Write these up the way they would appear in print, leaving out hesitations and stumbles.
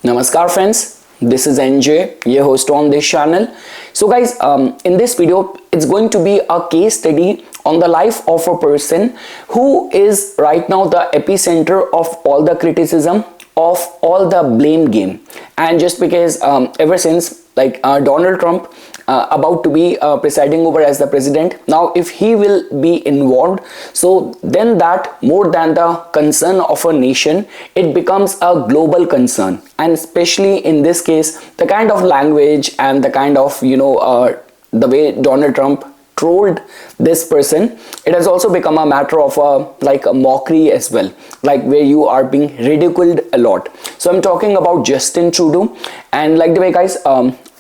Namaskar friends, this is NJ, your host on this channel. So guys, in this video, it's going to be a case study on the life of a person who is right now the epicenter of all the criticism, of all the blame game. And just because ever since Donald Trump about to be presiding over as the president, now if he will be involved, so then that more than the concern of a nation, it becomes a global concern. And especially in this case, the kind of language and the kind of the way Donald Trump trolled this person, it has also become a matter of a mockery as well, where you are being ridiculed a lot. So I'm talking about Justin Trudeau. And the way guys,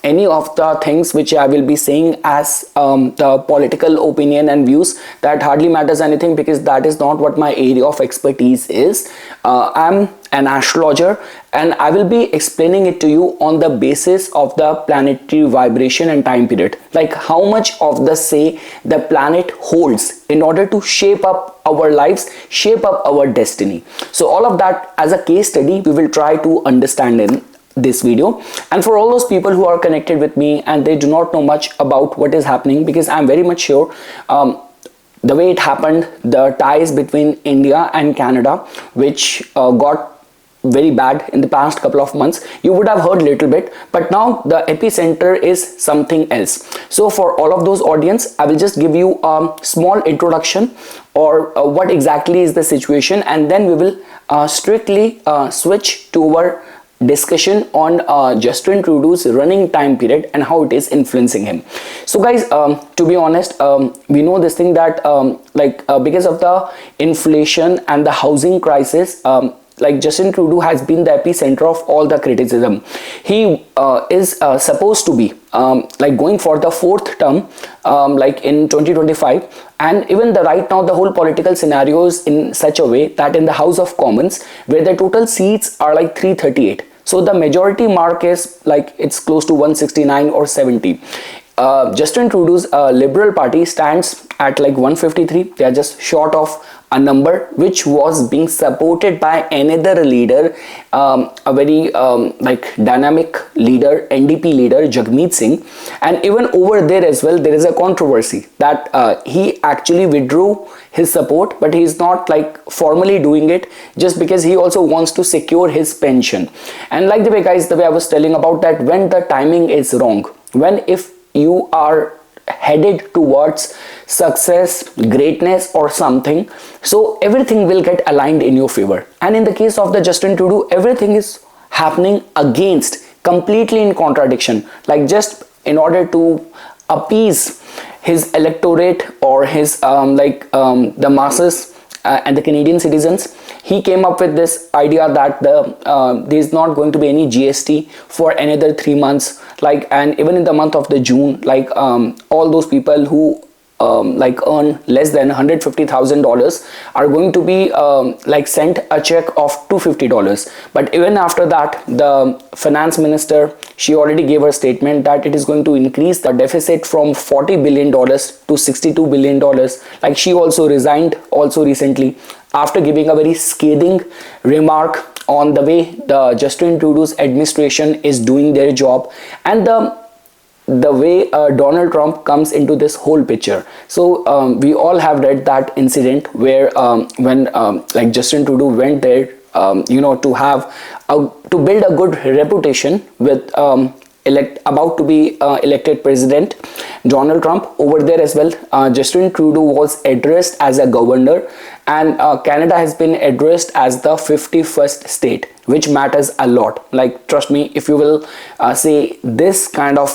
any of the things which I will be saying as the political opinion and views, that hardly matters anything, because that is not what my area of expertise is. I'm an astrologer and I will be explaining it to you on the basis of the planetary vibration and time period, how much of the say the planet holds in order to shape up our lives, shape up our destiny. So all of that as a case study we will try to understand in this video. And for all those people who are connected with me and they do not know much about what is happening, because I'm very much sure the way it happened, the ties between India and Canada, which got very bad in the past couple of months, you would have heard little bit, but now the epicenter is something else. So for all of those audience, I will just give you a small introduction or what exactly is the situation, and then we will strictly switch to our discussion on Justin Trudeau's running time period and how it is influencing him. So guys, to be honest, we know this thing that because of the inflation and the housing crisis, Justin Trudeau has been the epicenter of all the criticism. He is supposed to be going for the fourth term in 2025, and even right now the whole political scenario is in such a way that in the House of Commons, where the total seats are 338, so the majority mark is it's close to 169 or 70. Justin Trudeau's Liberal Party stands at 153. They are just short of a number which was being supported by another leader, a very dynamic leader, NDP leader Jagmeet Singh. And even over there as well, there is a controversy that he actually withdrew his support, but he is not formally doing it, just because he also wants to secure his pension. And the way guys, the way I was telling about that, when the timing is wrong, if you are headed towards success, greatness or something, so everything will get aligned in your favor. And in the case of the Justin Trudeau, everything is happening against, completely in contradiction, just in order to appease his electorate or his the masses and the Canadian citizens. He came up with this idea that there is not going to be any GST for another 3 months, and even in the month of the June, all those people who earn less than $150,000 are going to be sent a check of $250. But even after that, the finance minister, she already gave her statement that it is going to increase the deficit from $40 billion to $62 billion. She also resigned also recently after giving a very scathing remark on the way the Justin Trudeau's administration is doing their job, and the way Donald Trump comes into this whole picture. So we all have read that incident where when Justin Trudeau went there to have to build a good reputation with about to be elected president Donald Trump. Over there as well, Justin Trudeau was addressed as a governor, and Canada has been addressed as the 51st state, which matters a lot. Trust me, if you will say this kind of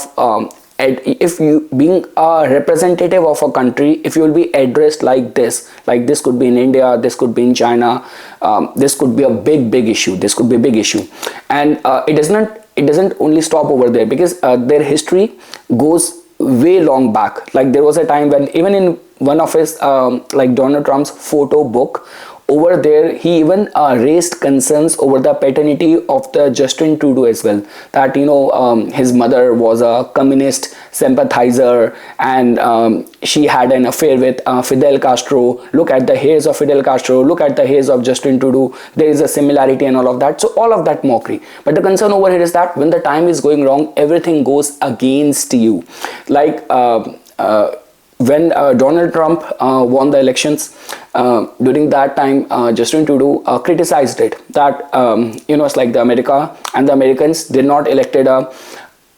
if you being a representative of a country, if you will be addressed like this could be in India, this could be in China, this could be a big issue, this could be a big issue. And it doesn't only stop over there, because their history goes way long back. There was a time when even in one of his Donald Trump's photo book, over there he even raised concerns over the paternity of the Justin Trudeau as well, that his mother was a communist sympathizer, and she had an affair with Fidel Castro. Look at the hairs of Fidel Castro, look at the hairs of Justin Trudeau, there is a similarity and all of that. So all of that mockery. But the concern over here is that when the time is going wrong, everything goes against you. Like when Donald Trump won the elections, during that time Justin Trudeau criticized it, that it's like the America and the Americans did not elected a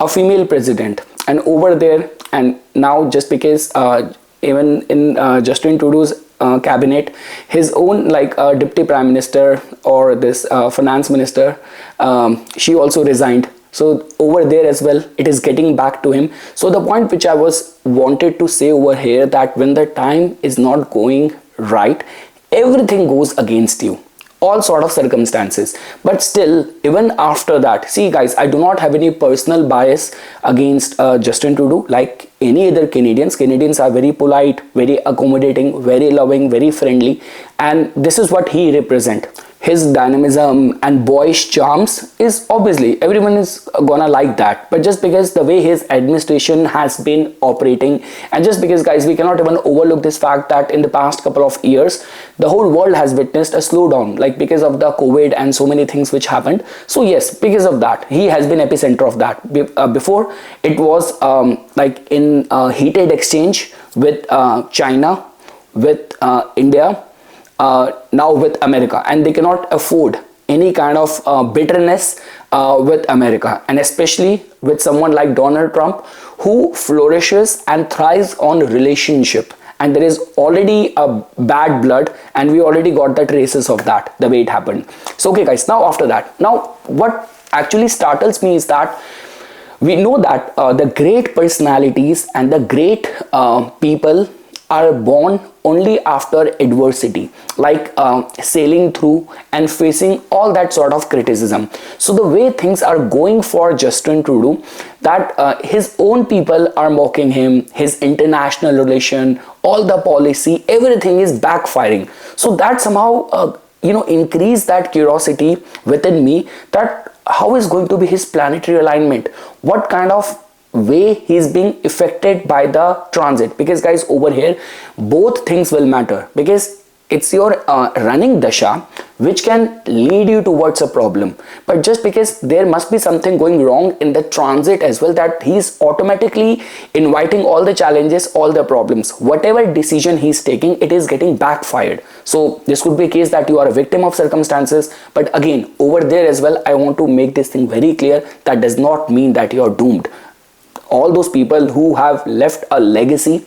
female president. And over there, and now just because even in Justin Trudeau's cabinet, his own like deputy prime minister or this finance minister, she also resigned. So over there as well, it is getting back to him. So the point which I was wanted to say over here, that when the time is not going right, everything goes against you, all sort of circumstances. But still, even after that, see guys, I do not have any personal bias against Justin Trudeau. Like any other Canadians are very polite, very accommodating, very loving, very friendly, and this is what he represents. His dynamism and boyish charms is obviously everyone is gonna like that. But just because the way his administration has been operating, and just because guys, we cannot even overlook this fact that in the past couple of years the whole world has witnessed a slowdown, like because of the COVID and so many things which happened. So yes, because of that he has been epicenter of that. Before it was like in heated exchange with China, with India, now with America, and they cannot afford any kind of bitterness with America, and especially with someone like Donald Trump, who flourishes and thrives on relationship. And there is already a bad blood, and we already got the traces of that, the way it happened. So okay guys, now after that, now what actually startles me is that we know that the great personalities and the great people are born only after adversity, like sailing through and facing all that sort of criticism. So the way things are going for Justin Trudeau, that his own people are mocking him, his international relation, all the policy, everything is backfiring. So that somehow increase that curiosity within me, that how is going to be his planetary alignment, what kind of way he's being affected by the transit. Because guys, over here both things will matter, because it's your running dasha which can lead you towards a problem. But just because there must be something going wrong in the transit as well, that he's automatically inviting all the challenges, all the problems, whatever decision he's taking, it is getting backfired. So this could be a case that you are a victim of circumstances. But again, over there as well, I want to make this thing very clear, that does not mean that you are doomed. All those people who have left a legacy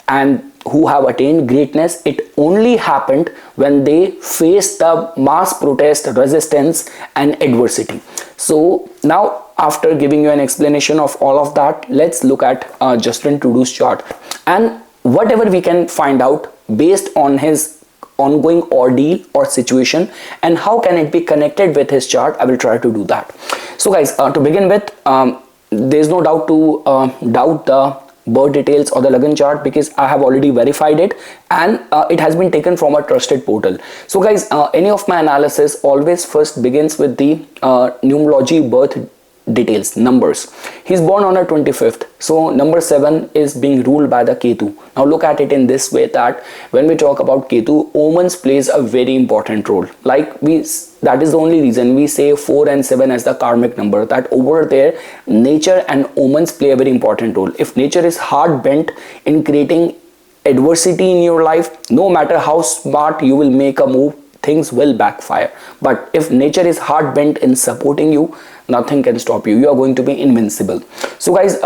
and who have attained greatness, it only happened when they faced the mass protest, resistance and adversity. So now, after giving you an explanation of all of that, let's look at Justin Trudeau's chart, and whatever we can find out based on his ongoing ordeal or situation, and how can it be connected with his chart, I will try to do that. So guys, to begin with, there's no doubt to doubt the birth details or the Lagna chart, because I have already verified it, and it has been taken from a trusted portal. So guys, any of my analysis always first begins with the numerology birth details, numbers. He's born on a 25th, so number 7 is being ruled by the Ketu. Now look at it in this way, that when we talk about Ketu, omens plays a very important role. Like that is the only reason we say 4 and 7 as the karmic number, that over there nature and omens play a very important role. If nature is hard bent in creating adversity in your life, no matter how smart you will make a move, things will backfire. But if nature is hard bent in supporting you, nothing can stop you. You are going to be invincible. So guys,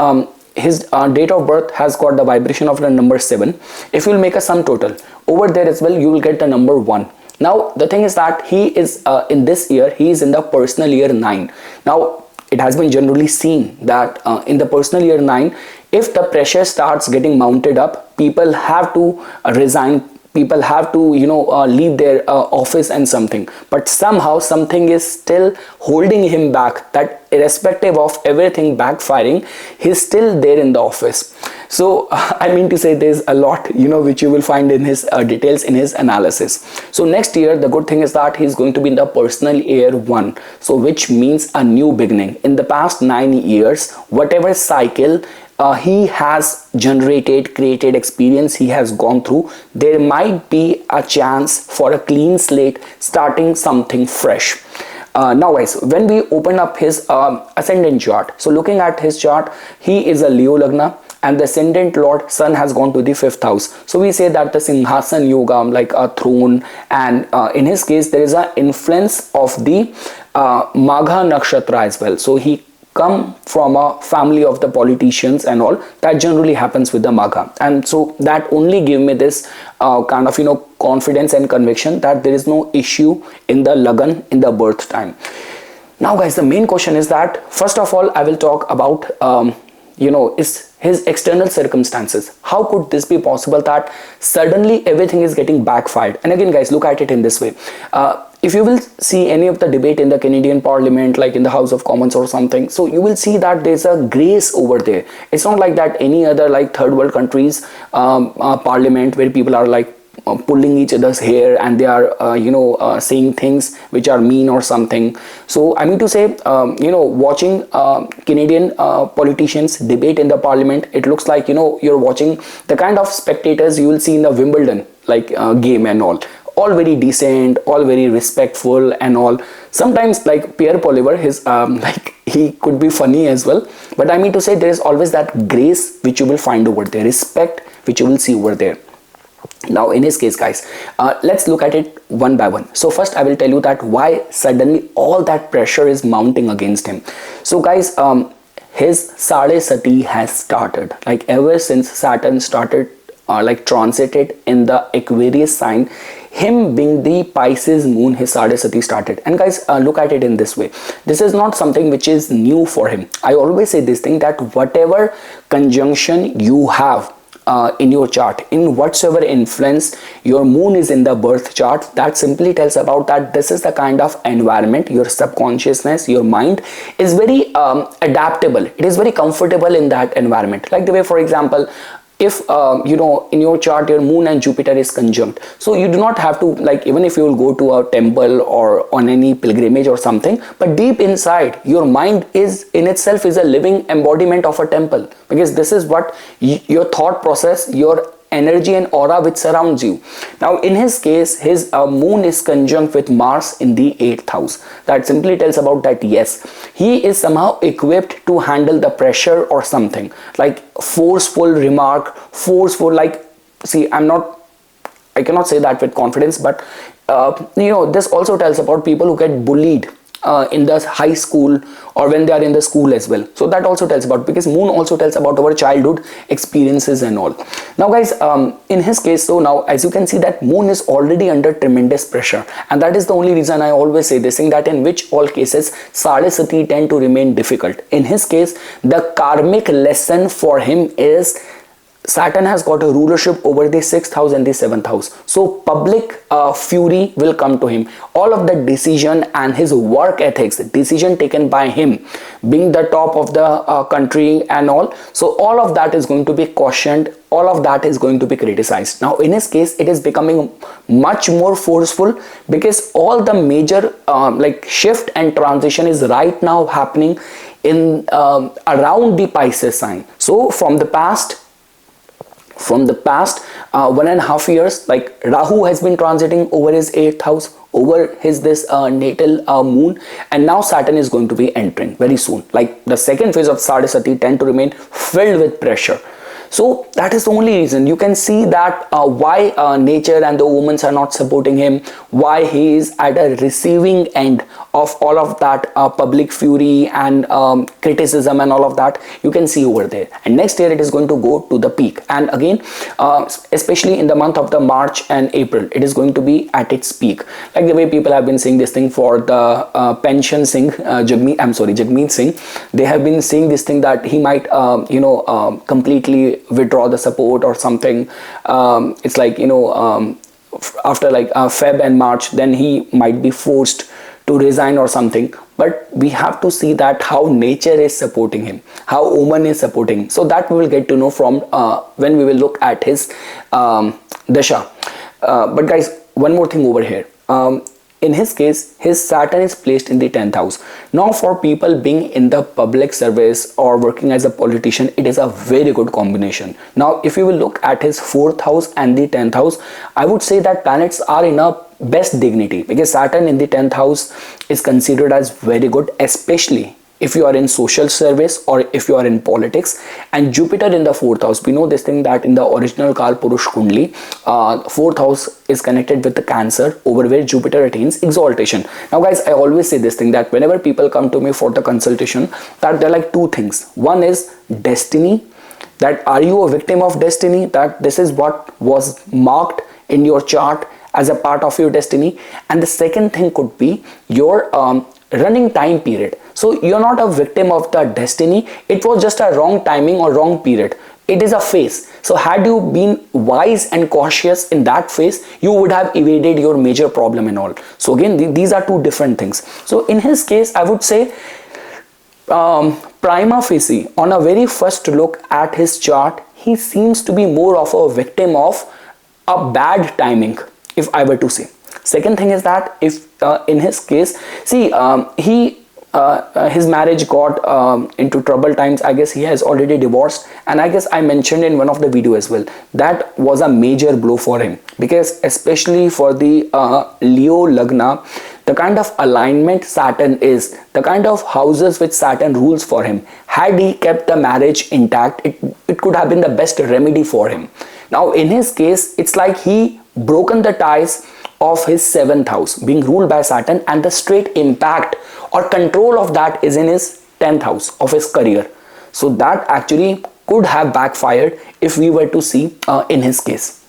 his date of birth has got the vibration of the number 7. If you will make a sum total over there as well, you will get the number 1. Now the thing is that he is in this year, he is in the personal year 9. Now it has been generally seen that in the personal year 9, if the pressure starts getting mounted up, people have to resign, people have to leave their office and something. But somehow something is still holding him back, that irrespective of everything backfiring, he's still there in the office. So I mean to say there's a lot, which you will find in his details in his analysis. So next year, the good thing is that he's going to be in the personal year 1, so which means a new beginning. In the past 9 years, whatever cycle he has generated, created, experience he has gone through, there might be a chance for a clean slate, starting something fresh. Now guys, when we open up his ascendant chart, so looking at his chart, he is a Leo Lagna, and the ascendant lord sun has gone to the 5th house. So we say that the Singhasan yoga, like a throne, and in his case there is an influence of the Magha nakshatra as well. So he come from a family of the politicians and all. That generally happens with the Magha, and so that only give me this kind of confidence and conviction that there is no issue in the Lagan in the birth time. Now guys, the main question is that, first of all, I will talk about is his external circumstances. How could this be possible that suddenly everything is getting backfired? And again guys, look at it in this way. If you will see any of the debate in the Canadian Parliament, like in the House of Commons or something, so you will see that there's a grace over there. It's not like that any other like third world countries parliament where people are like pulling each other's hair and they are saying things which are mean or something. So I mean to say, watching Canadian politicians debate in the parliament, it looks like you're watching the kind of spectators you will see in the Wimbledon like game and all very decent, all very respectful and all. Sometimes like Pierre Poliver, his like he could be funny as well, but I mean to say there is always that grace which you will find over there, respect which you will see over there. Now in his case guys, let's look at it one by one. So first I will tell you that why suddenly all that pressure is mounting against him. So guys, his Sade Sati has started, like ever since Saturn started like transited in the Aquarius sign, him being the Pisces moon, his Sade Sati started. And guys, look at it in this way. This is not something which is new for him. I always say this thing, that whatever conjunction you have in your chart, in whatsoever influence your moon is in the birth chart, that simply tells about that this is the kind of environment your subconsciousness, your mind is very adaptable. It is very comfortable in that environment. Like the way, for example, if in your chart your moon and Jupiter is conjunct, so you do not have to, like, even if you will go to a temple or on any pilgrimage or something, but deep inside your mind is in itself is a living embodiment of a temple, because this is what your thought process, your energy and aura which surrounds you. Now in his case, his moon is conjunct with Mars in the 8th house. That simply tells about that yes, he is somehow equipped to handle the pressure or something like forceful remark, forceful, like, see, I cannot say that with confidence, but this also tells about people who get bullied in the high school or when they are in the school as well. So that also tells about, because moon also tells about our childhood experiences and all. Now guys, in his case, so now as you can see that moon is already under tremendous pressure, and that is the only reason I always say this thing, that in which all cases Sade Sati tend to remain difficult. In his case, the karmic lesson for him is Saturn has got a rulership over the 6th house and the 7th house. So public fury will come to him. All of the decision and his work ethics, decision taken by him, being the top of the country and all. So all of that is going to be cautioned. All of that is going to be criticized. Now in his case, it is becoming much more forceful, because all the major like shift and transition is right now happening in around the Pisces sign. So from the past 1.5 years, like Rahu has been transiting over his 8th house, over his natal moon, and now Saturn is going to be entering very soon. Like the second phase of Sade Sati tend to remain filled with pressure. So that is the only reason. You can see that why nature and the women are not supporting him, why he is at a receiving end of all of that public fury and criticism and all of that. You can see over there. And next year it is going to go to the peak. And again, especially in the month of the March and April, it is going to be at its peak. Like the way people have been saying this thing for the pension Singh, Jagmeet Singh, they have been saying this thing that he might, completely withdraw the support or something. It's like, after like Feb and March, then he might be forced to resign or something, but we have to see that how nature is supporting him, how woman is supporting him. So that we will get to know from when we will look at his dasha. But guys, one more thing over here. In his case, his Saturn is placed in the 10th house. Now for people being in the public service or working as a politician, it is a very good combination. Now if you will look at his 4th house and the 10th house, I would say that planets are in a best dignity, because Saturn in the 10th house is considered as very good, especially if you are in social service or if you are in politics. And Jupiter in the 4th house, we know this thing that in the original Kal Purush Kundli, 4th house is connected with the Cancer, over where Jupiter attains exaltation. Now guys, I always say this thing that whenever people come to me for the consultation, that there are like two things. One is destiny, that are you a victim of destiny, that this is what was marked in your chart as a part of your destiny. And the second thing could be your running time period. So you're not a victim of the destiny, it was just a wrong timing or wrong period. It is a phase. So had you been wise and cautious in that phase, you would have evaded your major problem and all. So again, these are two different things. So in his case, I would say prima facie, on a very first look at his chart, he seems to be more of a victim of a bad timing, if I were to say. Second thing is that if in his case, see, his marriage got into trouble times. I guess he has already divorced, and I guess I mentioned in one of the video as well, that was a major blow for him, because especially for the Leo Lagna, the kind of alignment Saturn is, the kind of houses which Saturn rules for him, had he kept the marriage intact, it could have been the best remedy for him. Now in his case, it's like he broken the ties of his 7th house being ruled by Saturn, and the straight impact or control of that is in his 10th house of his career. So that actually could have backfired if we were to see in his case.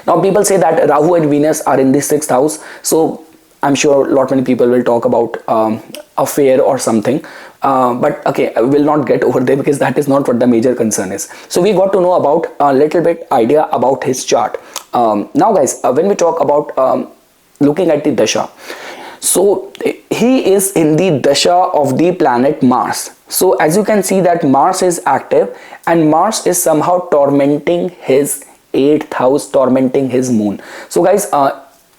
Now people say that Rahu and Venus are in the 6th house, so I'm sure lot many people will talk about affair or something, but okay, I will not get over there because that is not what the major concern is. So we got to know about a little bit idea about his chart. Now guys, when we talk about looking at the dasha, so he is in the dasha of the planet Mars. So as you can see that Mars is active, and Mars is somehow tormenting his 8th house, tormenting his moon. So guys,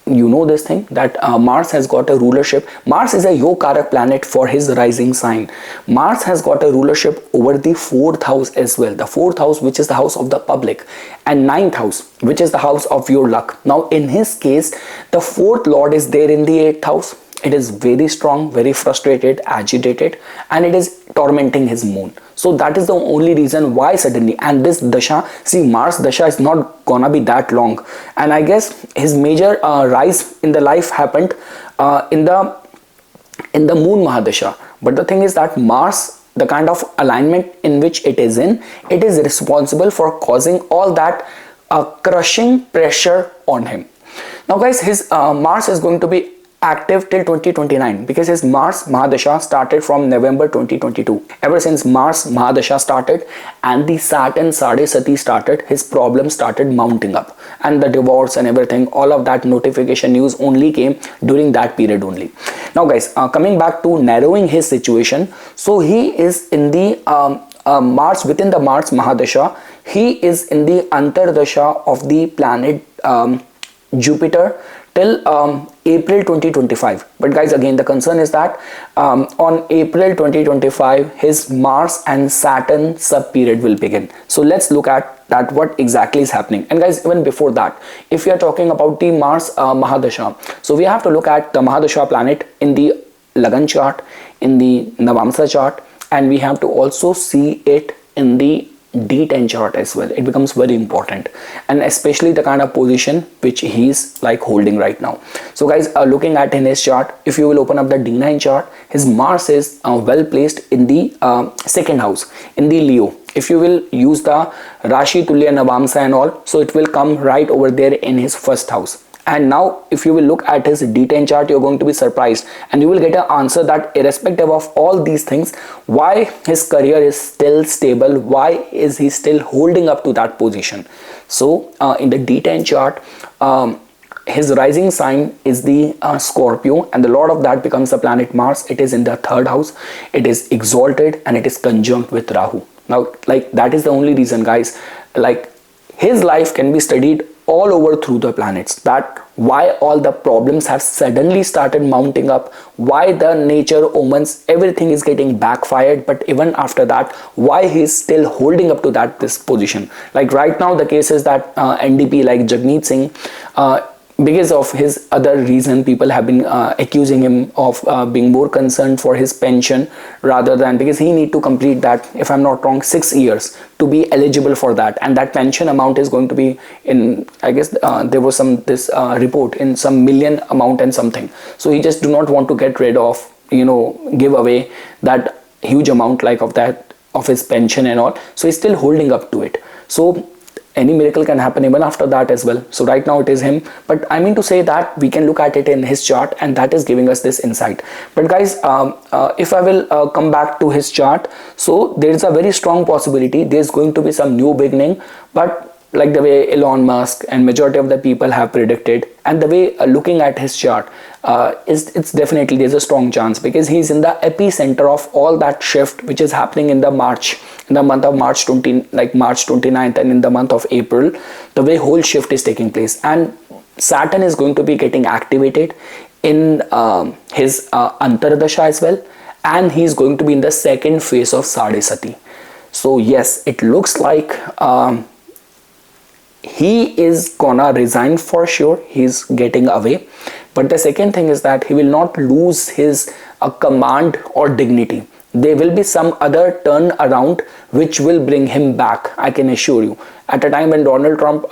you know this thing that Mars has got a rulership. Mars is a Yogarak planet for his rising sign. Mars has got a rulership over the 4th house as well. The 4th house, which is the house of the public, and 9th house, which is the house of your luck. Now in his case, the 4th lord is there in the 8th house. It is very strong, very frustrated, agitated, and it is tormenting his moon. So that is the only reason why suddenly, and this dasha, see, Mars dasha is not gonna be that long, and I guess his major rise in the life happened in the moon Mahadasha. But the thing is that Mars, the kind of alignment in which it is in, it is responsible for causing all that crushing pressure on him. Now guys, his Mars is going to be active till 2029, because his Mars Mahadasha started from November 2022. Ever since Mars Mahadasha started and the Saturn Sadesati started, his problems started mounting up, and the divorce and everything, all of that notification news only came during that period only. Now guys, coming back to narrowing his situation, so he is in the Mars, within the Mars Mahadasha, he is in the Antardasha of the planet Jupiter till April 2025. But guys, again, the concern is that on April 2025, his Mars and Saturn sub period will begin. So let's look at that, what exactly is happening. And guys, even before that, if we are talking about the Mars Mahadasha, so we have to look at the Mahadasha planet in the Lagan chart, in the Navamsa chart, and we have to also see it in the D10 chart as well. It becomes very important, and especially the kind of position which he's like holding right now. So guys, looking at in his chart, if you will open up the D9 chart, his Mars is well placed in the 2nd house, in the Leo. If you will use the Rashi Tulya Navamsa and all, so it will come right over there in his 1st house. And now if you will look at his D10 chart, you're going to be surprised, and you will get an answer that irrespective of all these things, why his career is still stable, why is he still holding up to that position. So in the D10 chart, his rising sign is the Scorpio, and the lord of that becomes the planet Mars. It is in the 3rd house, it is exalted, and it is conjunct with Rahu. Now, like, that is the only reason, guys, like, his life can be studied all over through the planets, that why all the problems have suddenly started mounting up, why the nature omens, everything is getting backfired, but even after that, why he's still holding up to this position. Like right now, the case is that NDP, like Jagmeet Singh, because of his other reason, people have been accusing him of being more concerned for his pension rather than, because he need to complete that, if I'm not wrong, 6 years to be eligible for that, and that pension amount is going to be in, I guess there was this report in some million amount and something. So he just do not want to get rid of, give away that huge amount like of his pension and all. So he's still holding up to it. So any miracle can happen even after that as well. So right now it is him, but I mean to say that we can look at it in his chart, and that is giving us this insight. But guys, if I will come back to his chart, so there is a very strong possibility there's going to be some new beginning, but like the way Elon Musk and majority of the people have predicted, and the way looking at his chart, it's definitely, there's a strong chance, because he's in the epicenter of all that shift which is happening in the month of March 29th, and in the month of April, the way whole shift is taking place, and Saturn is going to be getting activated in his Antardasha as well, and he's going to be in the 2nd phase of Sadesati. So yes, it looks like he is gonna resign for sure, he's getting away. But the second thing is that he will not lose his command or dignity. There will be some other turn around which will bring him back, I can assure you. At a time when Donald Trump,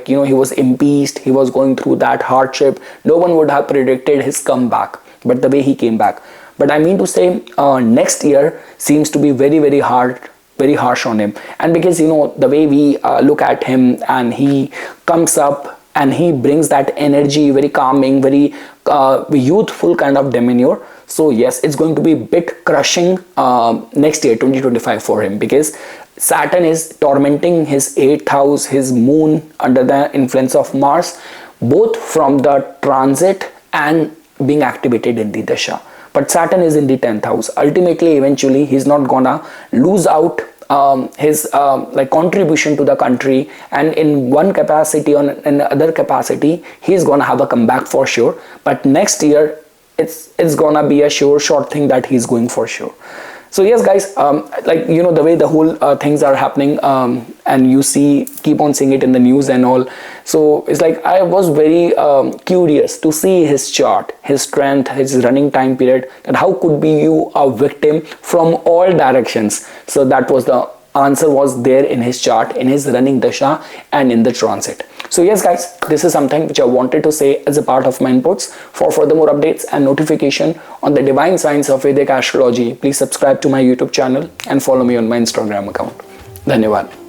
he was impeached, he was going through that hardship, no one would have predicted his comeback, but the way he came back. But I mean to say, next year seems to be very, very harsh on him. And because, the way we look at him, and he comes up and he brings that energy, very calming, very youthful kind of demeanor. So yes, it's going to be a bit crushing next year, 2025, for him, because Saturn is tormenting his 8th house, his moon under the influence of Mars, both from the transit and being activated in the Dasha. But Saturn is in the 10th house. Ultimately, eventually, he's not gonna lose out his contribution to the country, and in one capacity or in other capacity, he's gonna have a comeback for sure. But next year, it's gonna be a short thing that he's going for sure. So yes, guys, the way the whole things are happening, and you keep on seeing it in the news and all. So it's like, I was very curious to see his chart, his strength, his running time period, and how could be you a victim from all directions. So that was the answer, was there in his chart, in his running dasha and in the transit. So yes, guys, this is something which I wanted to say as a part of my inputs. For further more updates and notification on the divine science of Vedic astrology, please subscribe to my YouTube channel and follow me on my Instagram account. Dhanyavad.